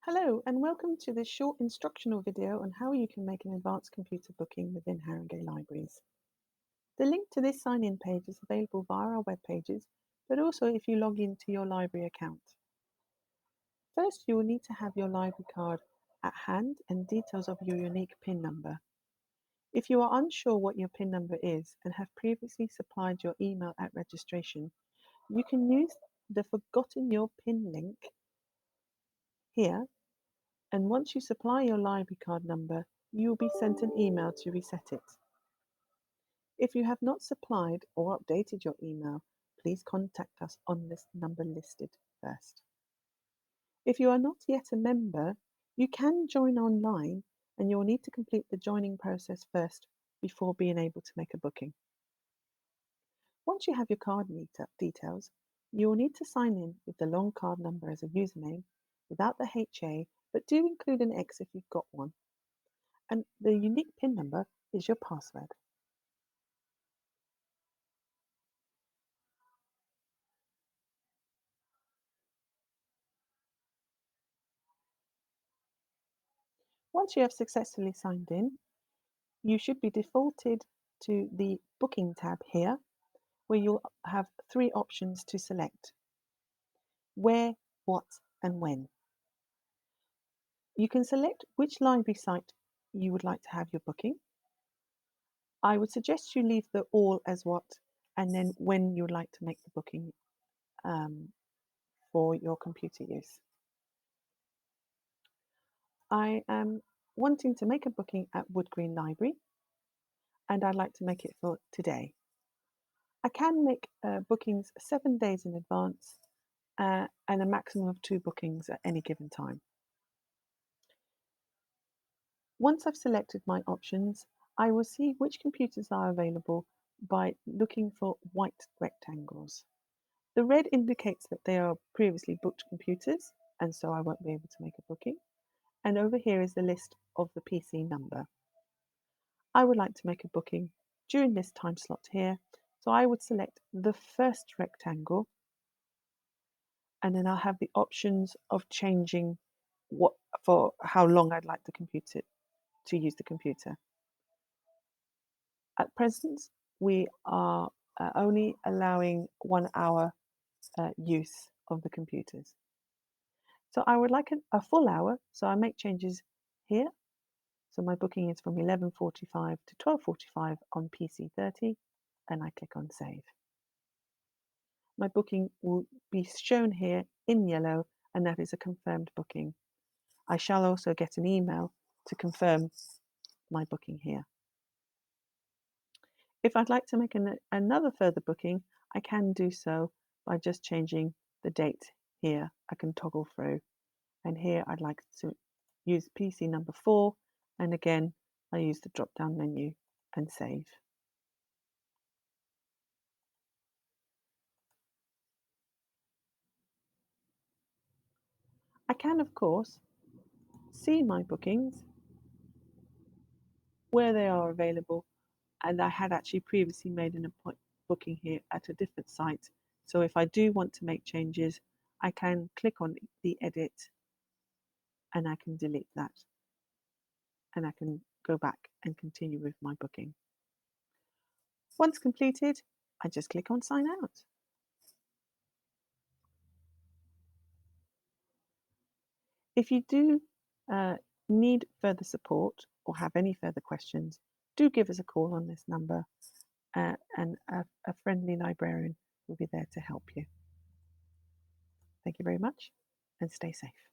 Hello and welcome to this short instructional video on how you can make an advanced computer booking within Haringey Libraries. The link to this sign-in page is available via our web pages, but also if you log into your library account. First, you will need to have your library card at hand and details of your unique PIN number. If you are unsure what your PIN number is and have previously supplied your email at registration, you can use the Forgotten Your PIN link here. And once you supply your library card number, you will be sent an email to reset it. If you have not supplied or updated your email, please contact us on this number listed first. If you are not yet a member, you can join online and you will need to complete the joining process first before being able to make a booking. Once you have your card details, you will need to sign in with the long card number as a username without the HA, but do include an X if you've got one. And the unique PIN number is your password. Once you have successfully signed in, you should be defaulted to the Booking tab here, where you'll have three options to select: where, what, and when. You can select which library site you would like to have your booking. I would suggest you leave the all as what, and then when you would like to make the booking for your computer use. I am wanting to make a booking at Wood Green Library, and I'd like to make it for today. I can make bookings 7 days in advance and a maximum of 2 bookings at any given time. Once I've selected my options, I will see which computers are available by looking for white rectangles. The red indicates that they are previously booked computers, and so I won't be able to make a booking. And over here is the list of the PC number. I would like to make a booking during this time slot here, so I would select the first rectangle, and then I'll have the options of changing for how long I'd like the computer to use the computer. At present, we are only allowing 1 hour use of the computers. So I would like a full hour, so I make changes here. So my booking is from 11:45 to 12:45 on PC 30, and I click on Save. My booking will be shown here in yellow, and that is a confirmed booking. I shall also get an email to confirm my booking here. If I'd like to make another further booking, I can do so by just changing the date here. I can toggle through, and here I'd like to use PC number 4, and again I use the drop down menu and save. I can of course see my bookings, where they are available, and I had actually previously made an booking here at a different site. So if I do want to make changes, I can click on the edit and I can delete that, and I can go back and continue with my booking. Once completed, I just click on sign out. If you do need further support or have any further questions, do give us a call on this number, and a friendly librarian will be there to help you. Thank you very much, and stay safe.